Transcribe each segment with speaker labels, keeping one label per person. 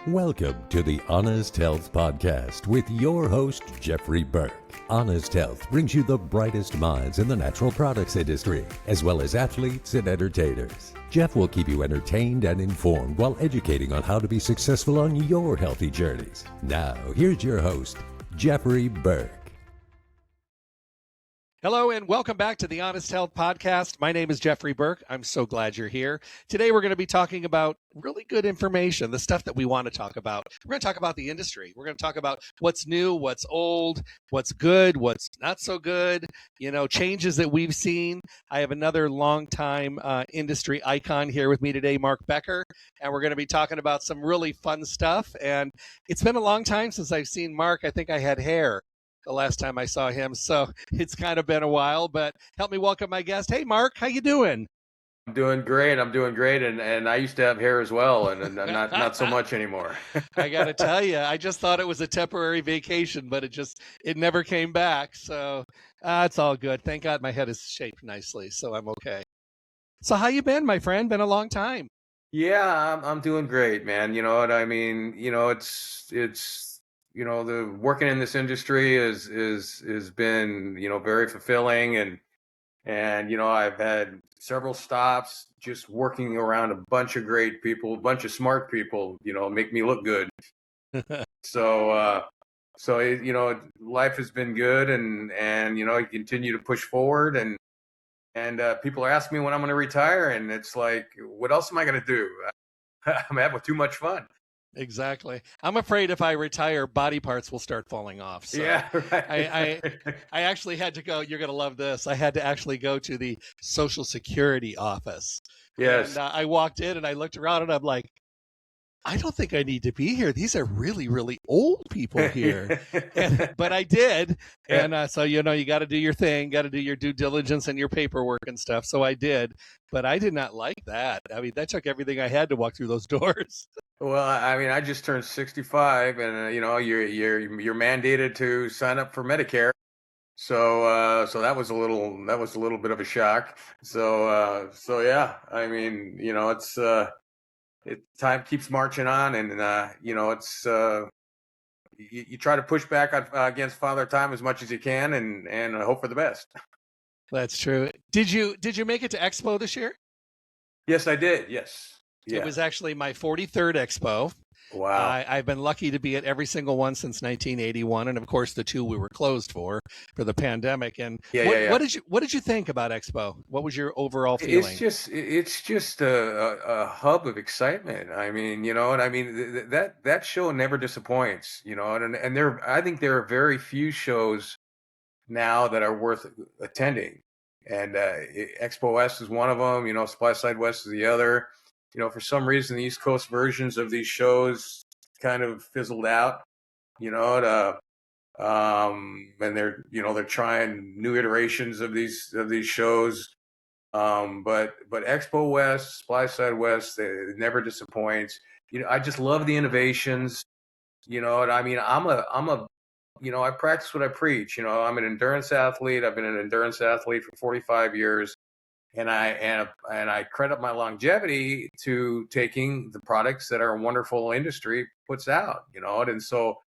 Speaker 1: Welcome to the Honest Health Podcast with your host, Jeffrey Burke. Honest Health brings you the brightest minds in the natural products industry, as well as athletes and entertainers. Jeff will keep you entertained and informed while educating on how to be successful on your healthy journeys. Now, here's your host, Jeffrey Burke.
Speaker 2: Hello and welcome back to the Honest Health Podcast. My name is Jeffrey Burke. I'm so glad you're here. Today we're going to be talking about really good information, the stuff that we want to talk about. We're going to talk about the industry. We're going to talk about what's new, what's old, what's good, what's not so good, changes that we've seen. I have another longtime industry icon here with me today, Mark Becker, and we're going to be talking about some really fun stuff. And it's been a long time since I've seen Mark. I think I had hair the last time I saw him, so it's kind of been a while, but help me welcome my guest. Hey, Mark, how you doing?
Speaker 3: I'm doing great. And I used to have hair as well, and not so much anymore.
Speaker 2: I got to tell you, I just thought it was a temporary vacation, but it never came back, so it's all good. Thank God my head is shaped nicely, so I'm okay. So how you been, my friend? Been a long time.
Speaker 3: Yeah, I'm doing great, man. You know what I mean? It's the working in this industry has been, very fulfilling, and I've had several stops just working around a bunch of great people, a bunch of smart people, make me look good. So life has been good, and you continue to push forward, and people are asking me when I'm going to retire, and it's like, what else am I going to do? I'm having too much fun.
Speaker 2: Exactly. I'm afraid if I retire, body parts will start falling off. So
Speaker 3: yeah, right.
Speaker 2: I actually had to go. You're going to love this. I had to actually go to the Social Security office.
Speaker 3: Yes.
Speaker 2: And I walked in and I looked around and I'm like, I don't think I need to be here. These are really, really old people here. But I did. And so, you got to do your thing, got to do your due diligence and your paperwork and stuff. So I did. But I did not like that. I mean, that took everything I had to walk through those doors.
Speaker 3: Well, I mean, I just turned 65, and you're mandated to sign up for Medicare. So that was a little bit of a shock. So yeah, I mean, time keeps marching on, and you try to push back against Father Time as much as you can, and hope for the best.
Speaker 2: That's true. Did you make it to Expo this year?
Speaker 3: Yes, I did. Yes. Yeah.
Speaker 2: It was actually my 43rd Expo.
Speaker 3: Wow.
Speaker 2: I've been lucky to be at every single one since 1981, and of course the two we were closed for the pandemic. And what did you think about Expo? What was your overall feeling?
Speaker 3: It's just a hub of excitement. I mean, that show never disappoints. And I think there are very few shows now that are worth attending. And Expo West is one of them. Supply Side West is the other. For some reason, the East Coast versions of these shows kind of fizzled out, and they're trying new iterations of these shows. But Expo West, Supply Side West, it never disappoints. I just love the innovations. I mean, I practice what I preach. I'm an endurance athlete. I've been an endurance athlete for 45 years. And I credit my longevity to taking the products that our wonderful industry puts out, and so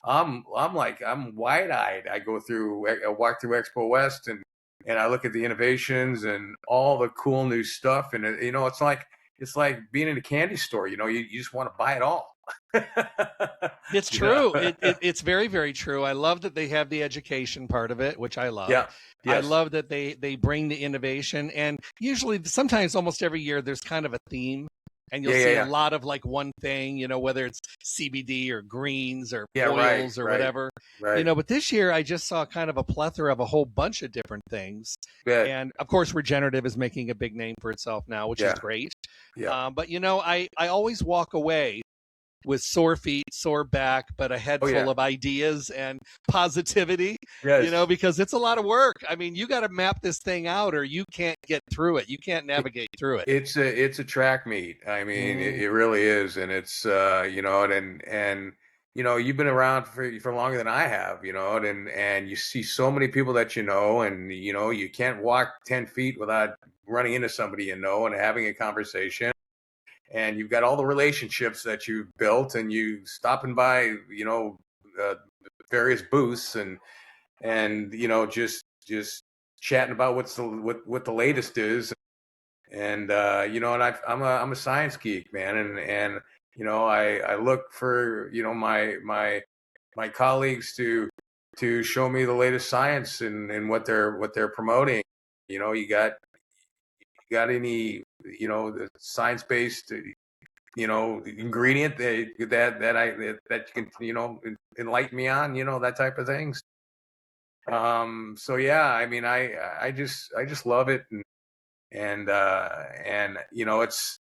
Speaker 3: I'm wide-eyed. I walk through Expo West, and I look at the innovations and all the cool new stuff, and it's like being in a candy store. You just want to buy it all.
Speaker 2: It's true. It's very, very true. I love that they have the education part of it, which I love.
Speaker 3: Yeah. Yes.
Speaker 2: I love that they bring the innovation, and usually, sometimes, almost every year, there's kind of a theme, and you'll see a lot of like one thing, whether it's CBD or greens or oils or whatever,
Speaker 3: right.
Speaker 2: But this year I just saw kind of a plethora of a whole bunch of different things.
Speaker 3: Good.
Speaker 2: And of course, regenerative is making a big name for itself now, which is great.
Speaker 3: Yeah.
Speaker 2: But I always walk away with sore feet, sore back, but a head full of ideas and positivity, because it's a lot of work. I mean, you got to map this thing out or you can't get through it. You can't navigate through it.
Speaker 3: It's a track meet. I mean, it really is. And it's, you've been around for longer than I have, and you see so many people that and, you can't walk 10 feet without running into somebody, and having a conversation. and you've got all the relationships that you've built, and you stopping by, various booths, and just chatting about what the latest is. And and I'm a science geek, man, and I look for my colleagues to show me the latest science and what they're promoting. You got any the science based ingredient that you can enlighten me on, that type of things. So yeah, I mean, I just love it, and it's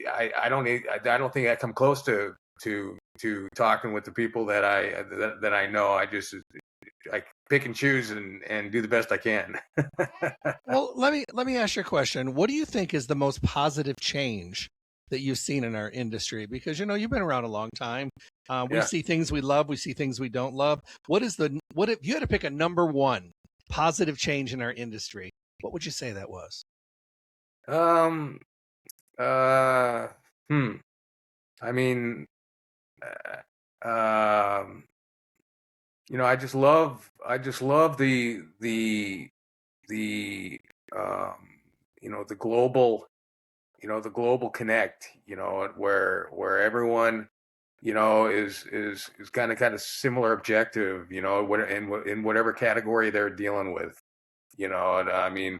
Speaker 3: I don't think I come close to talking with the people that I know. I pick and choose and do the best I can.
Speaker 2: Well, let me ask you a question. What do you think is the most positive change that you've seen in our industry? Because you've been around a long time. We
Speaker 3: Yeah.
Speaker 2: see things we love, we see things we don't love. What if you had to pick a number one positive change in our industry? What would you say that was?
Speaker 3: Um. I mean, um. I just love the the global the global connect, where everyone is kind of similar objective, in whatever category they're dealing with, and I mean,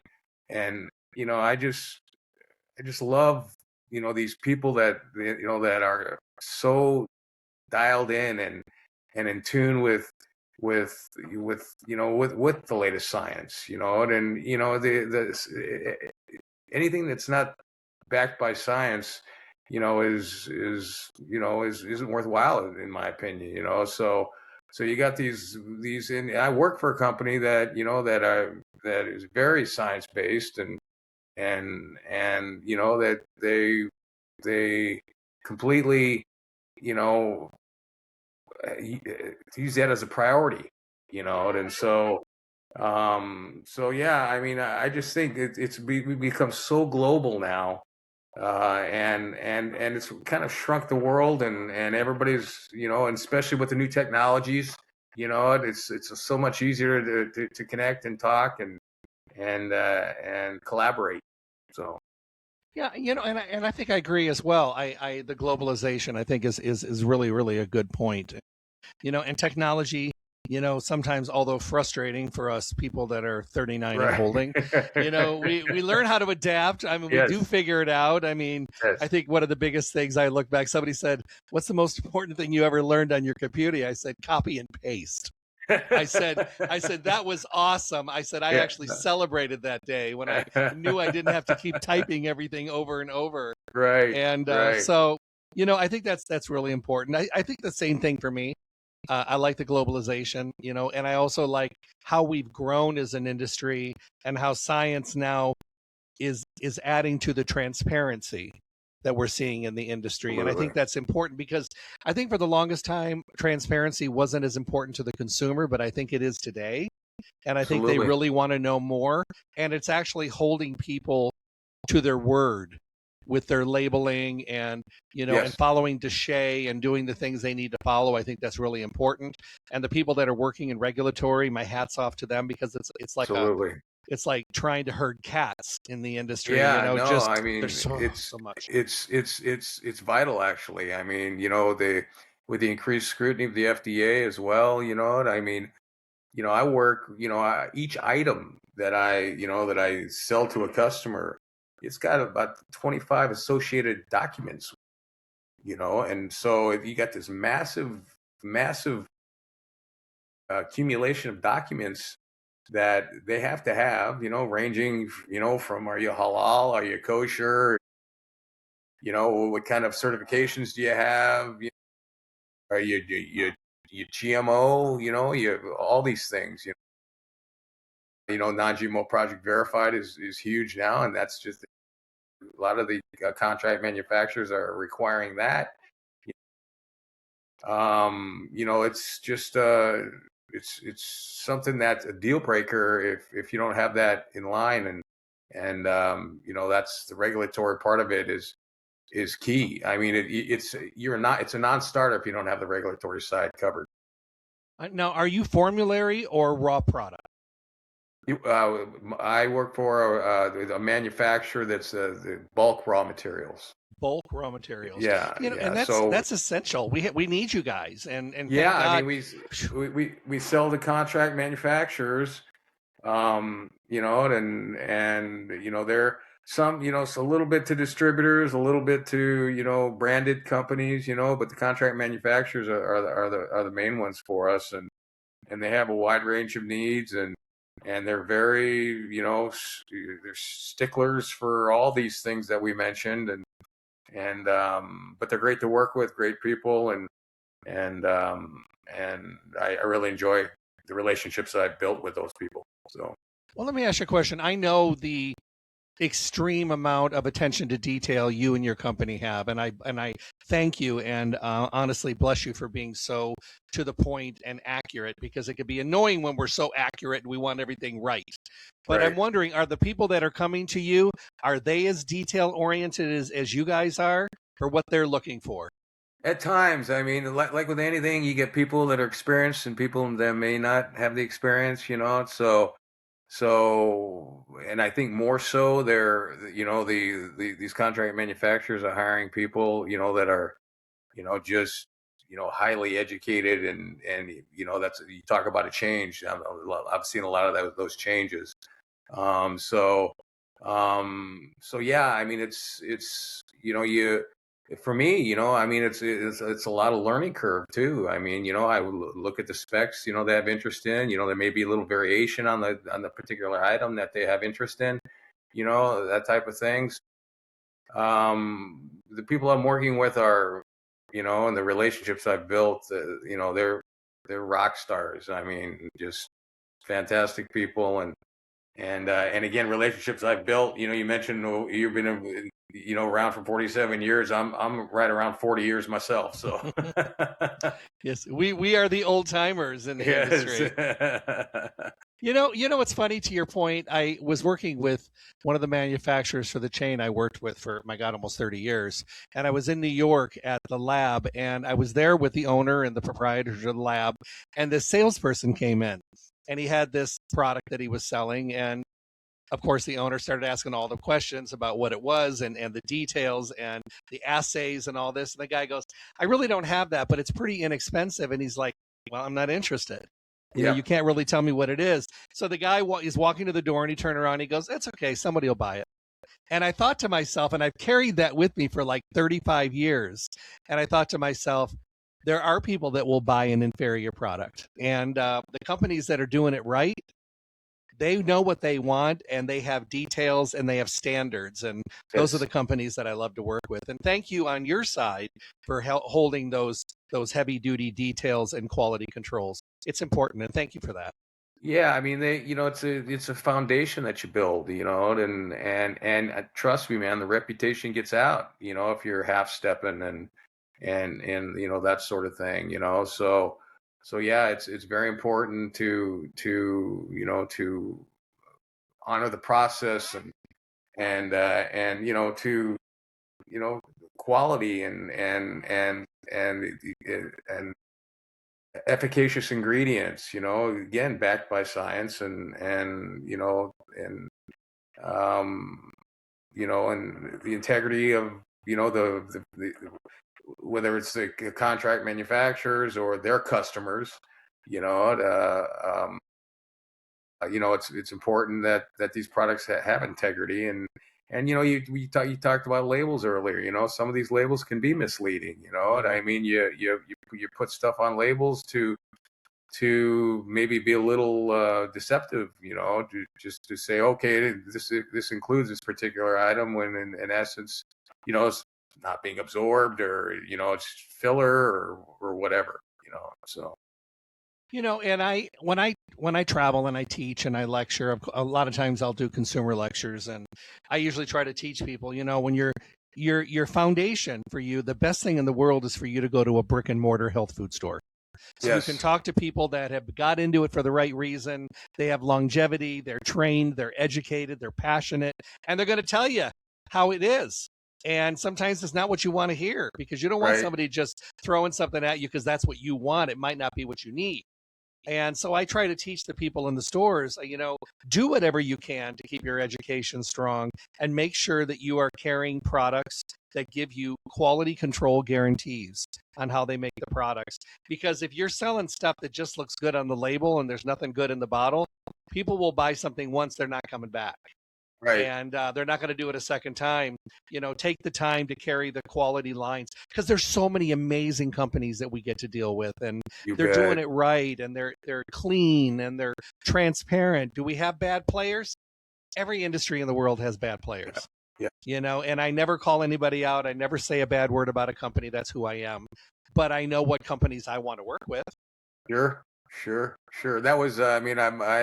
Speaker 3: and I just love these people that are so dialed in and in tune with the latest science, and the anything that's not backed by science, isn't worthwhile in my opinion, so you got these, and I work for a company that is very science based, and that they completely, you know use that as a priority, and so yeah, I mean, I just think we become so global now, and it's kind of shrunk the world, and everybody's, and especially with the new technologies, it's so much easier to connect and talk and collaborate. So
Speaker 2: Yeah, and I think I agree as well. I the globalization I think is really really a good point. And technology, sometimes, although frustrating for us people that are 39 and
Speaker 3: right.
Speaker 2: holding, we learn how to adapt. I mean, we do
Speaker 3: Yes.
Speaker 2: figure it out. I mean, I
Speaker 3: Yes.
Speaker 2: think one of the biggest things, I look back, somebody said, "What's the most important thing you ever learned on your computer?" I said, "Copy and paste." I said that was awesome. I said I
Speaker 3: Yeah.
Speaker 2: actually celebrated that day when I knew I didn't have to keep typing everything over and over.
Speaker 3: Right.
Speaker 2: And
Speaker 3: Right.
Speaker 2: so, I think that's really important. I think the same thing for me. I like the globalization, and I also like how we've grown as an industry and how science now is adding to the transparency that we're seeing in the industry. And I
Speaker 3: Absolutely.
Speaker 2: think that's important because I think for the longest time, transparency wasn't as important to the consumer, but I think it is today. And I think they
Speaker 3: Absolutely.
Speaker 2: really want to know more. And it's actually holding people to their word with their labeling and and
Speaker 3: Yes.
Speaker 2: following DSHEA and doing the things they need to follow. I think that's really important. And the people that are working in regulatory, my hat's off to them, because
Speaker 3: Absolutely.
Speaker 2: it's like trying to herd cats in the industry.
Speaker 3: Yeah, no,
Speaker 2: Just
Speaker 3: I
Speaker 2: there's
Speaker 3: mean,
Speaker 2: so much.
Speaker 3: it's vital actually. I mean, with the increased scrutiny of the FDA as well, I mean, I work, each item that I sell to a customer, it's got about 25 associated documents, and so if you got this massive accumulation of documents that they have to have, ranging, from, are you halal, are you kosher, what kind of certifications do you have, are you GMO, you all these things, non-GMO project verified is huge now, and that's just a lot of the contract manufacturers are requiring that. It's just it's something that's a deal breaker if you don't have that in line, and that's the regulatory part of it is key. I mean, it's a non-starter if you don't have the regulatory side covered.
Speaker 2: Now, are you formulary or raw product?
Speaker 3: I work for a manufacturer that's the bulk raw materials.
Speaker 2: Bulk raw materials.
Speaker 3: Yeah,
Speaker 2: and that's essential. We need you guys, and
Speaker 3: yeah,
Speaker 2: thank God.
Speaker 3: I mean, we sell to contract manufacturers, and they're some, it's a little bit to distributors, a little bit to branded companies, but the contract manufacturers are the main ones for us, and they have a wide range of needs, and they're very, they're sticklers for all these things that we mentioned, but they're great to work with, great people, and I really enjoy the relationships that I've built with those people. So,
Speaker 2: well, let me ask you a question. I know the extreme amount of attention to detail you and your company have, and I thank you and honestly bless you for being so to the point and accurate, because it can be annoying when we're so accurate and we want everything right. But
Speaker 3: right.
Speaker 2: I'm wondering, are the people that are coming to you, are they as detail oriented as you guys are, or what they're looking for?
Speaker 3: At times, I mean, like with anything, you get people that are experienced and people that may not have the experience, So, and I think more so these contract manufacturers are hiring people, that are, just, highly educated, and that's, you talk about a change. I've seen a lot of those changes. So yeah, I mean, it's, for me, I mean, it's a lot of learning curve too. I mean, I would look at the specs, they have interest in, there may be a little variation on the particular item that they have interest in, that type of things. The people I'm working with are, and the relationships I've built, they're rock stars. I mean, just fantastic people, and again, relationships I've built. You mentioned you've been around for 47 years. I'm right around 40 years myself. So
Speaker 2: yes, we are the old timers in the industry. You know what's funny, to your point, I was working with one of the manufacturers for the chain I worked with for, my God, almost 30 years. And I was in New York at the lab, and I was there with the owner and the proprietor of the lab, and this salesperson came in, and he had this product that he was selling. And of course, the owner started asking all the questions about what it was, and the details and the assays and all this. And the guy goes, I really don't have that, but it's pretty inexpensive. And he's like, well, I'm not interested. You can't really tell me what it is. So the guy is walking to the door, and he turned around and he goes, it's okay, somebody will buy it. And I thought to myself, and I've carried that with me for like 35 years. And I thought to myself, there are people that will buy an inferior product. And the companies that are doing it right, they know what they want, and they have details, and they have standards. And those are the companies that I love to work with. And thank you on your side for holding those heavy duty details and quality controls. It's important. And thank you for that.
Speaker 3: Yeah, I mean, it's a foundation that you build, and trust me, man, the reputation gets out, if you're half stepping and that sort of thing, So yeah, it's very important to honor the process, and to quality and efficacious ingredients, again, backed by science, and the integrity of the whether it's the contract manufacturers or their customers, it's important that these products have integrity, and you talked about labels earlier. Some of these labels can be misleading. I mean, you put stuff on labels to maybe be a little deceptive. Just to say, okay, this includes this particular item, when in essence, it's not being absorbed, or it's filler, or whatever. So.
Speaker 2: And when I travel and I teach and I lecture, a lot of times I'll do consumer lectures, and I usually try to teach people, when your foundation for you, the best thing in the world is for you to go to a brick and mortar health food store. So you can talk to people that have got into it for the right reason. They have longevity, they're trained, they're educated, they're passionate, and they're going to tell you how it is. And sometimes it's not what you want to hear, because you don't want
Speaker 3: Right.
Speaker 2: somebody just throwing something at you because that's what you want. It might not be what you need. And so I try to teach the people in the stores, do whatever you can to keep your education strong, and make sure that you are carrying products that give you quality control guarantees on how they make the products. Because if you're selling stuff that just looks good on the label and there's nothing good in the bottle, people will buy something once, they're not coming back.
Speaker 3: Right.
Speaker 2: And they're not going to do it a second time. Take the time to carry the quality lines, because there's so many amazing companies that we get to deal with, and
Speaker 3: You
Speaker 2: they're
Speaker 3: bet.
Speaker 2: doing it right, and they're clean, and they're transparent. Do we have bad players? Every industry in the world has bad players.
Speaker 3: Yeah.
Speaker 2: And I never call anybody out. I never say a bad word about a company. That's who I am. But I know what companies I want to work with.
Speaker 3: Sure. That was, I in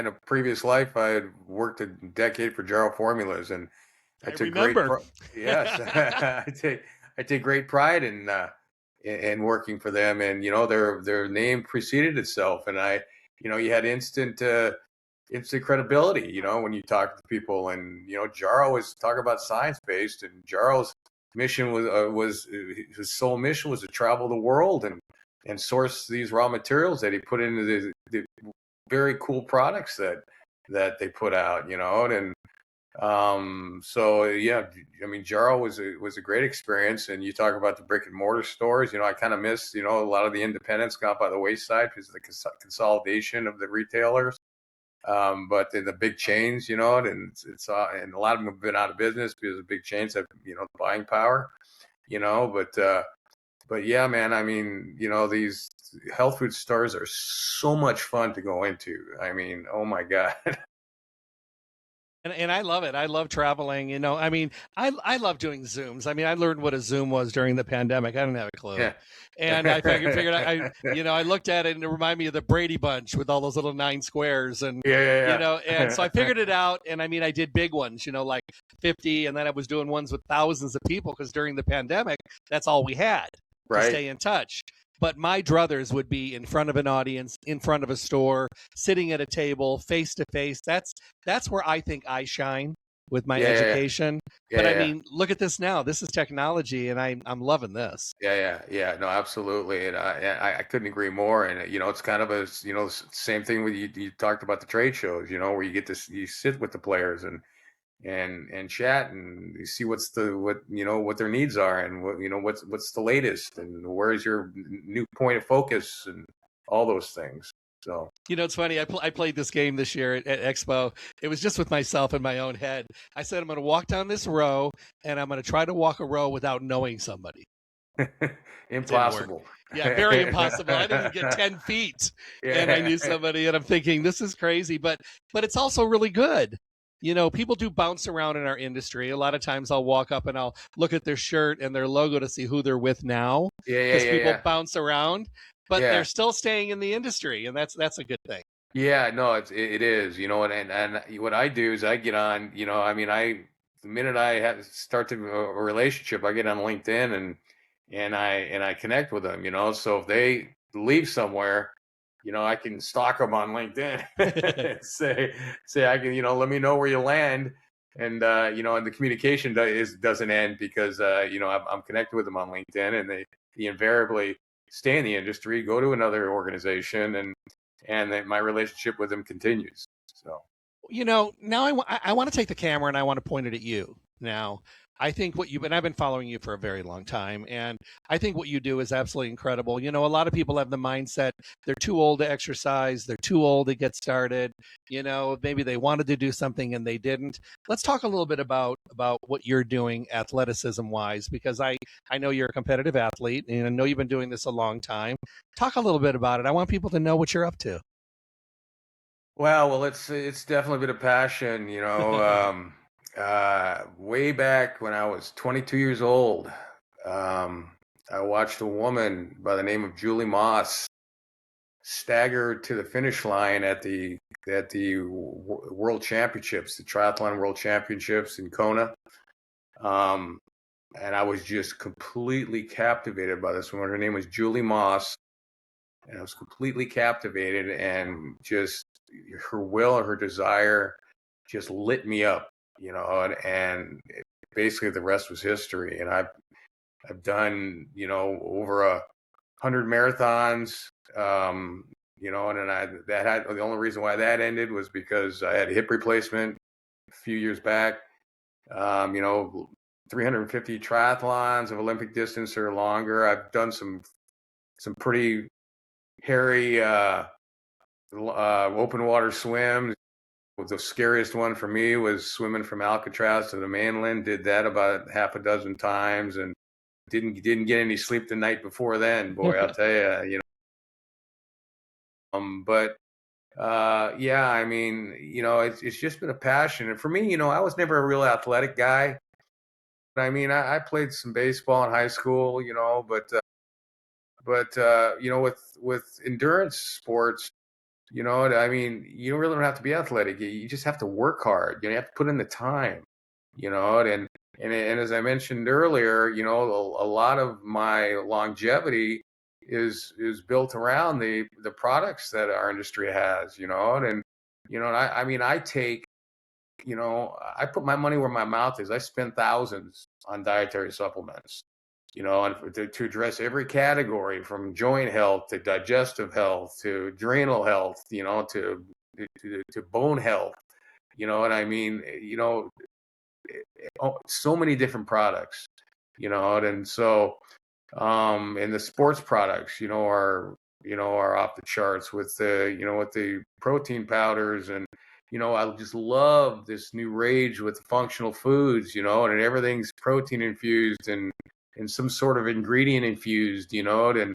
Speaker 3: a previous life, I had worked a decade for Jarrow Formulas, and I took
Speaker 2: remember.
Speaker 3: yes, I take great pride in working for them, and their name preceded itself, and you had instant credibility, when you talk to people, and Jarrow was talking about science based, and Jarrow's mission was his sole mission was to travel the world and source these raw materials that he put into the very cool products that they put out, and so yeah, Jarrow was a great experience. And you talk about the brick and mortar stores, I kind of miss, a lot of the independents got by the wayside because of the consolidation of the retailers. But in the big chains, and and a lot of them have been out of business because the big chains have, the buying power, but yeah, man, these health food stores are so much fun to go into. Oh my God.
Speaker 2: And I love it. I love traveling. I love doing Zooms. I learned what a Zoom was during the pandemic. I didn't have a clue.
Speaker 3: Yeah.
Speaker 2: And I figured I looked at it, and it reminded me of the Brady Bunch with all those little 9 squares. And,
Speaker 3: Yeah.
Speaker 2: And so I figured it out. And I did big ones, like 50. And then I was doing ones with thousands of people, because during the pandemic, that's all we had to stay in touch. But my druthers would be in front of an audience, in front of a store, sitting at a table, face to face. That's where I think I shine with my education. But look at this now. This is technology, and I'm loving this.
Speaker 3: Yeah. No, absolutely. And I couldn't agree more. And it's kind of a same thing with you talked about the trade shows, where you get you sit with the players and chat, and you see what their needs are, and what's the latest, and where's your new point of focus, and all those things. So
Speaker 2: it's funny. I played this game this year at Expo. It was just with myself in my own head. I said, I'm going to walk down this row, and I'm going to try to walk a row without knowing somebody.
Speaker 3: Impossible.
Speaker 2: Yeah, very impossible. I didn't get 10 feet, and I knew somebody, and I'm thinking, this is crazy, but it's also really good. People do bounce around in our industry. A lot of times I'll walk up and I'll look at their shirt and their logo to see who they're with now. Because people bounce around, but they're still staying in the industry, and that's a good thing.
Speaker 3: Yeah, no, it is, and what I do is I get on, the minute I start a relationship, I get on LinkedIn and I connect with them, so if they leave somewhere, I can stalk them on LinkedIn and say I can, let me know where you land. And, and the communication doesn't end because, I'm connected with them on LinkedIn, and they invariably stay in the industry, go to another organization, and then my relationship with them continues. So,
Speaker 2: now I want to take the camera and I want to point it at you. Now, I think I've been following you for a very long time, and I think what you do is absolutely incredible. A lot of people have the mindset they're too old to exercise, they're too old to get started. Maybe they wanted to do something and they didn't. Let's talk a little bit about what you're doing athleticism wise, because I know you're a competitive athlete, and I know you've been doing this a long time. Talk a little bit about it. I want people to know what you're up to.
Speaker 3: Well, it's definitely been a passion, way back when I was 22 years old, I watched a woman by the name of Julie Moss stagger to the finish line at the World Championships, the Triathlon World Championships in Kona. And I was just completely captivated by this woman. Her name was Julie Moss, and I was completely captivated, and just her will and her desire just lit me up, and basically the rest was history. And I've done, over 100 marathons. And then the only reason why that ended was because I had a hip replacement a few years back. 350 triathlons of Olympic distance or longer. I've done some pretty hairy open water swims. The scariest one for me was swimming from Alcatraz to the mainland. Did that about half a dozen times, and didn't get any sleep the night before then. Boy, I'll tell you, But yeah, I mean, it's just been a passion, and for me, I was never a real athletic guy. I mean, I played some baseball in high school, but with endurance sports, I mean, you really don't have to be athletic. You just have to work hard. You have to put in the time, and as I mentioned earlier, a lot of my longevity is built around the products that our industry has, I mean, I put my money where my mouth is. I spend thousands on dietary supplements, and to address every category from joint health to digestive health to adrenal health, to bone health, and I mean, so many different products, and so, and the sports products, are off the charts with the protein powders. And I just love this new rage with functional foods, and everything's protein infused and some sort of ingredient infused, and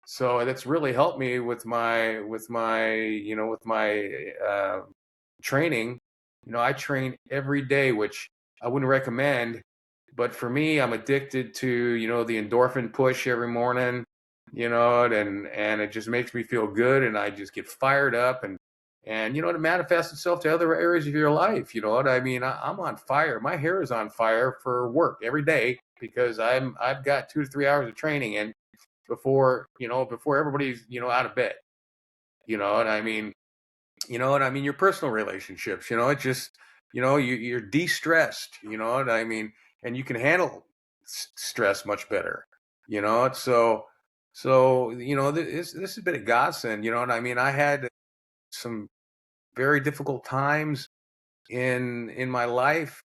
Speaker 3: so that's really helped me with my training. I train every day, which I wouldn't recommend, but for me, I'm addicted to the endorphin push every morning, and it just makes me feel good, and I just get fired up, and it manifests itself to other areas of your life. I mean, I'm on fire. My hair is on fire for work every day because I've got 2 to 3 hours of training in before everybody's out of bed. I mean, your personal relationships. It just you're de-stressed. I mean, and you can handle stress much better. So this has been a godsend. I mean, I had some very difficult times in my life,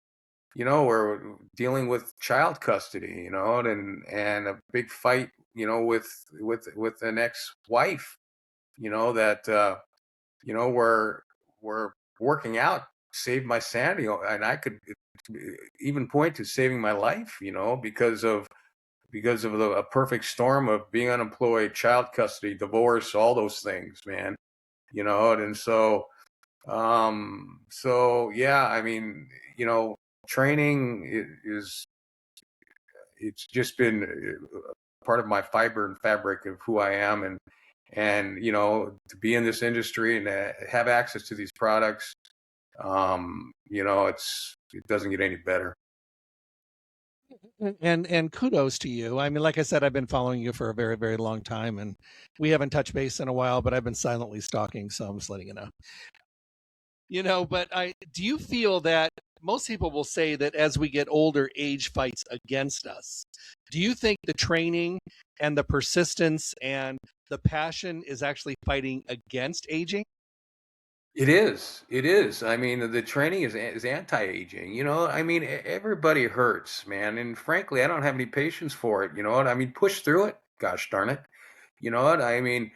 Speaker 3: where dealing with child custody, and a big fight, with an ex-wife, that were working out saved my sanity, and I could even point to saving my life, because of a perfect storm of being unemployed, child custody, divorce, all those things, man. And so yeah, I mean, training it's just been part of my fiber and fabric of who I am, and to be in this industry and have access to these products, it doesn't get any better.
Speaker 2: And kudos to you. I mean, like I said, I've been following you for a very, very long time, and we haven't touched base in a while, but I've been silently stalking, so I'm just letting you know. But do you feel that most people will say that as we get older, age fights against us? Do you think the training and the persistence and the passion is actually fighting against aging?
Speaker 3: It is. It is. I mean, the training is anti-aging. I mean, everybody hurts, man. And frankly, I don't have any patience for it. I mean, push through it. Gosh darn it. I mean,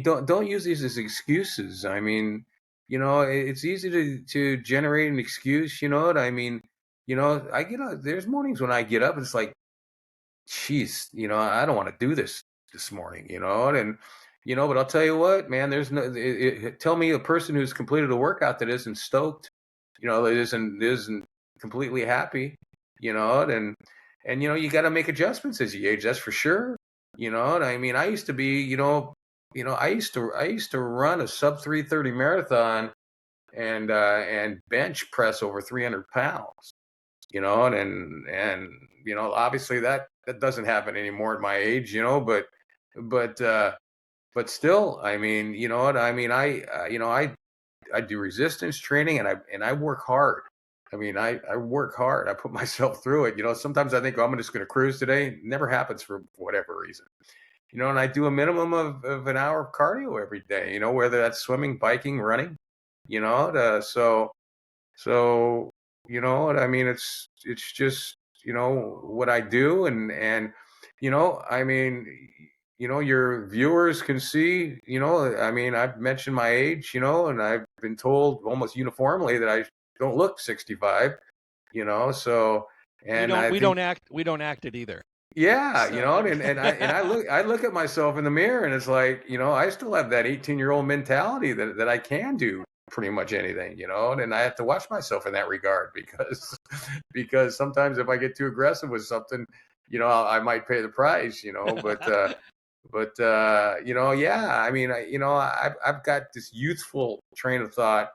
Speaker 3: don't use these as excuses. I mean, it's easy to generate an excuse. I mean, I get up. There's mornings when I get up, it's like, geez, I don't want to do this morning. But I'll tell you what, man. There's no. Tell me a person who's completed a workout that isn't stoked. That isn't completely happy. And you got to make adjustments as you age. That's for sure. I mean, I used to be, I used to run a sub 3:30 marathon and bench press over 300 pounds. And obviously that doesn't happen anymore at my age. But still, I mean, I mean, I do resistance training, and I work hard. I mean, I work hard. I put myself through it. Sometimes I think, oh, I'm just going to cruise today. Never happens for whatever reason. And I do a minimum of an hour of cardio every day, whether that's swimming, biking, running, so, I mean, it's just, what I do. And, I mean, your viewers can see, I mean, I've mentioned my age, and I've been told almost uniformly that I don't look 65, so, and I think,
Speaker 2: We don't act it either.
Speaker 3: yeah,
Speaker 2: So, I mean,
Speaker 3: and I look at myself in the mirror, and it's like, I still have that 18-year-old mentality that I can do pretty much anything, and I have to watch myself in that regard because because sometimes if I get too aggressive with something, I might pay the price, but yeah, I mean, I've got this youthful train of thought.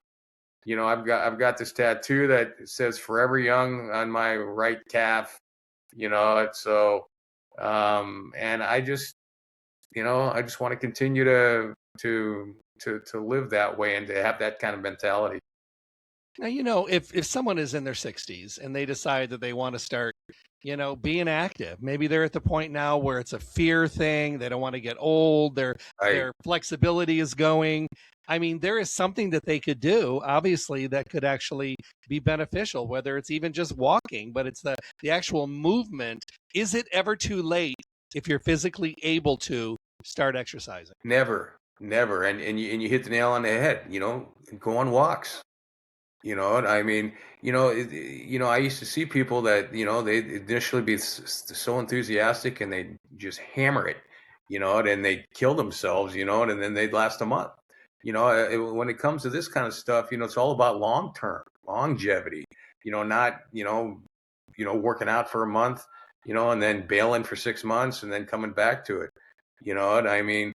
Speaker 3: I've got this tattoo that says "Forever Young" on my right calf. So, and I just want to continue to live that way and to have that kind of mentality.
Speaker 2: now, if someone is in their 60s and they decide that they want to start, being active, maybe they're at the point now where it's a fear thing. They don't want to get old. Their flexibility is going. I mean, there is something that they could do, obviously, that could actually be beneficial, whether it's even just walking, but it's the actual movement. Is it ever too late if you're physically able to start exercising?
Speaker 3: Never, never. And you hit the nail on the head, go on walks. And I mean, I used to see people that, they'd initially be so enthusiastic and they just hammer it, and they kill themselves, and then they'd last a month. When it comes to this kind of stuff, it's all about long-term longevity, not, working out for a month, and then bailing for 6 months and then coming back to it. And I mean,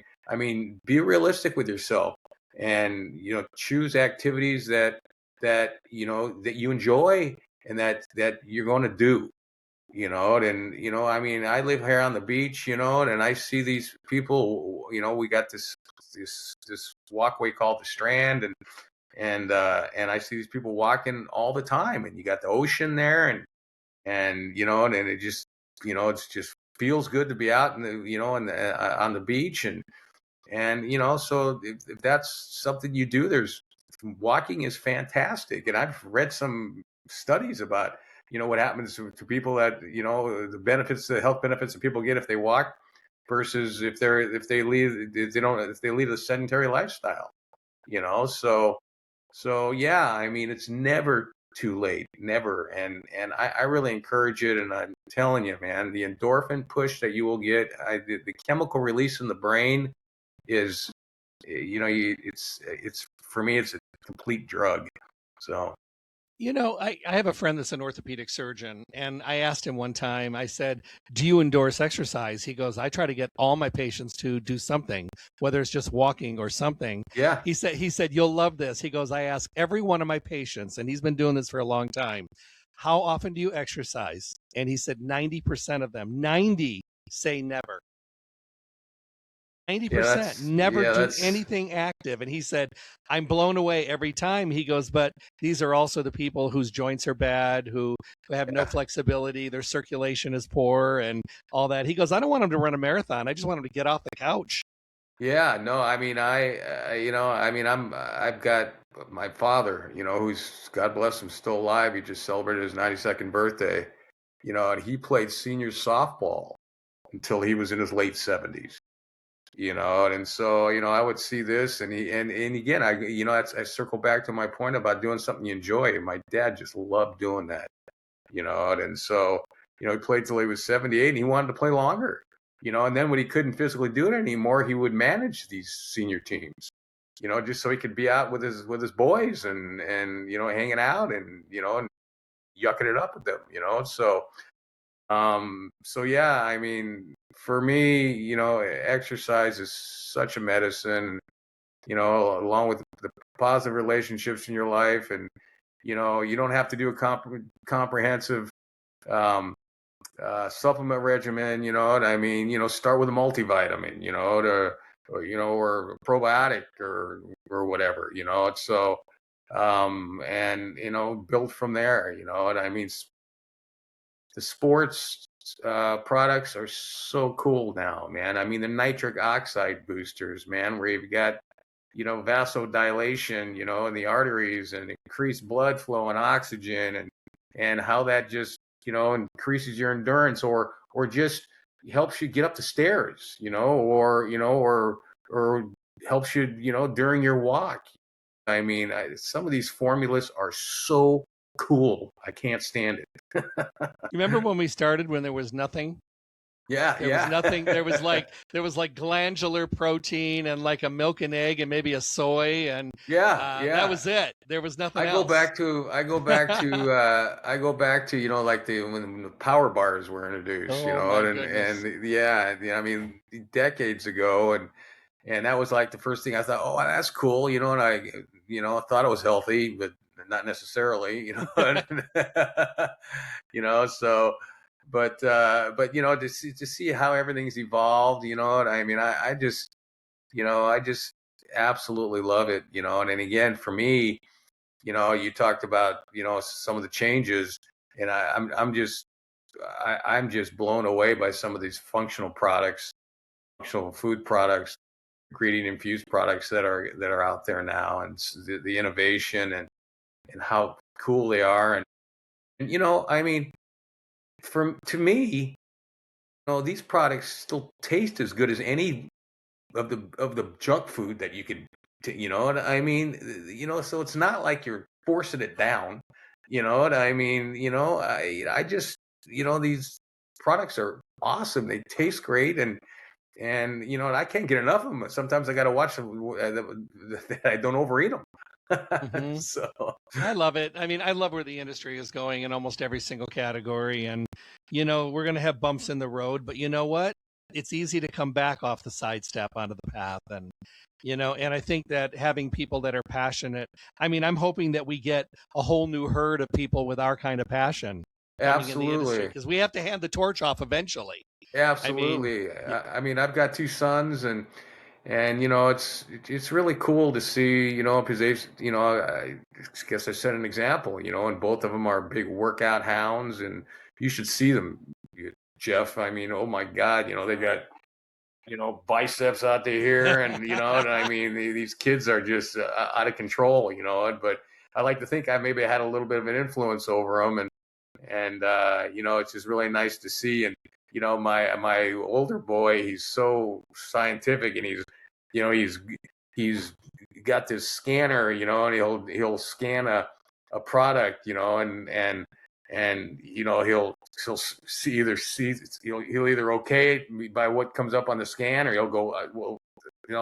Speaker 3: be realistic with yourself and, choose activities that you enjoy and that you're going to do, and I mean, I live here on the beach, and I see these people, we got this walkway called the Strand, and I see these people walking all the time, and you got the ocean there, and it just, it's just feels good to be out in the, on the beach, and so if that's something you do, there's walking is fantastic. And I've read some studies about, what happens to people that, the benefits, the health benefits that people get if they walk versus if they lead a sedentary lifestyle, so yeah, I mean, it's never too late, never. And I really encourage it. And I'm telling you, man, the endorphin push that you will get, the chemical release in the brain is, it's for me, it's a complete drug. So,
Speaker 2: I have a friend that's an orthopedic surgeon, and I asked him one time, I said, do you endorse exercise? He goes, I try to get all my patients to do something, whether it's just walking or something.
Speaker 3: yeah,
Speaker 2: He said, you'll love this. He goes, I ask every one of my patients, and he's been doing this for a long time, how often do you exercise? And he said 90% of them, 90 say never. 90% never do
Speaker 3: that's
Speaker 2: anything active. And he said, I'm blown away every time. He goes, but these are also the people whose joints are bad, who have no flexibility, their circulation is poor and all that. He goes, I don't want them to run a marathon. I just want them to get off the couch.
Speaker 3: Yeah, no, I mean, I've got my father, who's, God bless him, still alive. He just celebrated his 92nd birthday, and he played senior softball until he was in his late 70s. And so, I would see this, and again, I circle back to my point about doing something you enjoy. My dad just loved doing that, and so, he played till he was 78 and he wanted to play longer, and then when he couldn't physically do it anymore, he would manage these senior teams, just so he could be out with his boys and, hanging out and yucking it up with them, so yeah, I mean, for me, exercise is such a medicine, along with the positive relationships in your life. And, you don't have to do a comprehensive, supplement regimen, what I mean? Start with a multivitamin, or a probiotic or whatever, so, and build from there. And I mean, the sports products are so cool now, man. I mean, the nitric oxide boosters, man, where you've got vasodilation, in the arteries and increased blood flow and oxygen, and how that just increases your endurance, or just helps you get up the stairs, or helps you during your walk. I mean, some of these formulas are so cool. I can't stand it.
Speaker 2: You remember when we started, when there was nothing?
Speaker 3: Yeah,
Speaker 2: There was nothing. There was like glandular protein and like a milk and egg and maybe a soy, and
Speaker 3: yeah.
Speaker 2: that was it. There was nothing
Speaker 3: I
Speaker 2: else.
Speaker 3: go back to like when the power bars were introduced,
Speaker 2: Oh, my goodness.
Speaker 3: and yeah, I mean, decades ago, and that was like the first thing I thought, oh, that's cool, and I thought it was healthy, but not necessarily, so. But to see how everything's evolved, and I mean, I just absolutely love it, and again, for me, you talked about some of the changes, and I'm just blown away by some of these functional products, functional food products, ingredient infused products that are out there now, and the innovation, and how cool they are, and I mean, to me, these products still taste as good as any of the junk food that you could, what I mean? So it's not like you're forcing it down. You know what I mean? I just, these products are awesome. They taste great, and I can't get enough of them. Sometimes I got to watch them that I don't overeat them.
Speaker 2: Mhm.
Speaker 3: So
Speaker 2: I love it. I mean, I love where the industry is going in almost every single category. And, we're going to have bumps in the road, but you know what? It's easy to come back off the side step onto the path. And I think that having people that are passionate, I mean, I'm hoping that we get a whole new herd of people with our kind of passion coming in the industry,
Speaker 3: absolutely.
Speaker 2: because we have to hand the torch off eventually. I mean,
Speaker 3: Absolutely. I mean, I've got two sons, and it's really cool to see, because I guess I set an example, and both of them are big workout hounds, and you should see them, Jeff. I mean, oh my God, they got biceps out there here, and and I mean, these kids are just out of control, but I like to think I maybe had a little bit of an influence over them, and it's just really nice to see. And my older boy, he's so scientific, and he's got this scanner, and he'll scan a product, and he'll he'll either okay it by what comes up on the scan, or he'll go, well,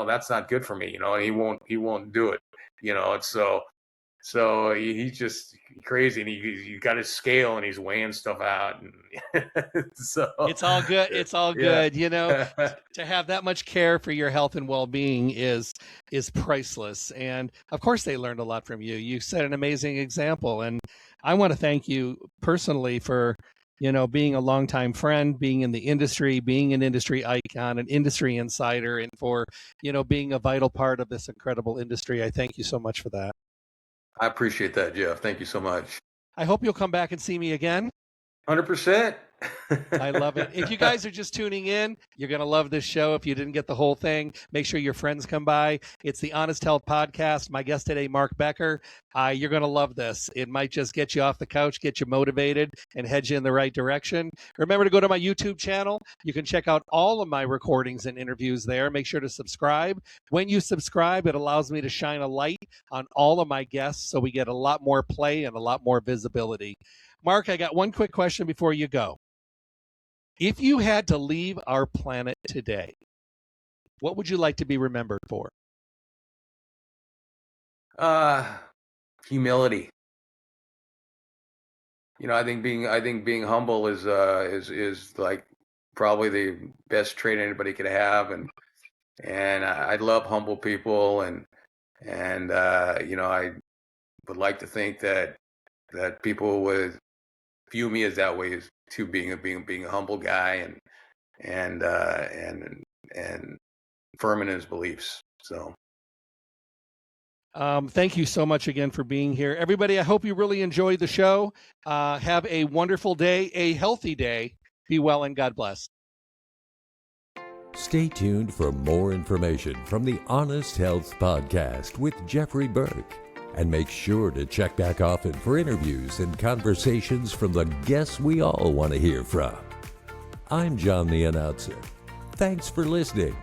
Speaker 3: that's not good for me, and he won't do it, it's so he's just crazy, and he got his scale, and he's weighing stuff out, and so
Speaker 2: it's all good. It's all
Speaker 3: yeah.
Speaker 2: good. To have that much care for your health and well-being is priceless. And of course, they learned a lot from you. You set an amazing example, and I want to thank you personally for being a longtime friend, being in the industry, being an industry icon, an industry insider, and for being a vital part of this incredible industry. I thank you so much for that.
Speaker 3: I appreciate that, Jeff. Thank you so much.
Speaker 2: I hope you'll come back and see me again.
Speaker 3: 100%.
Speaker 2: I love it. If you guys are just tuning in, you're going to love this show. If you didn't get the whole thing, make sure your friends come by. It's the Honest Health Podcast. My guest today, Mark Becker. You're going to love this. It might just get you off the couch, get you motivated, and head you in the right direction. Remember to go to my YouTube channel. You can check out all of my recordings and interviews there. Make sure to subscribe. When you subscribe, it allows me to shine a light on all of my guests, so we get a lot more play and a lot more visibility. Mark, I got one quick question before you go. If you had to leave our planet today, what would you like to be remembered for?
Speaker 3: Humility. I think being humble is like probably the best trait anybody could have, and I love humble people, and I would like to think that people would view me as that way, as to being a humble guy, and firm in his beliefs. So
Speaker 2: Thank you so much again for being here. Everybody, I hope you really enjoyed the show. Have a wonderful day, a healthy day. Be well and God bless.
Speaker 1: Stay tuned for more information from the Honest Health Podcast with Jeffrey Burke. And make sure to check back often for interviews and conversations from the guests we all want to hear from. I'm John the Announcer. Thanks for listening.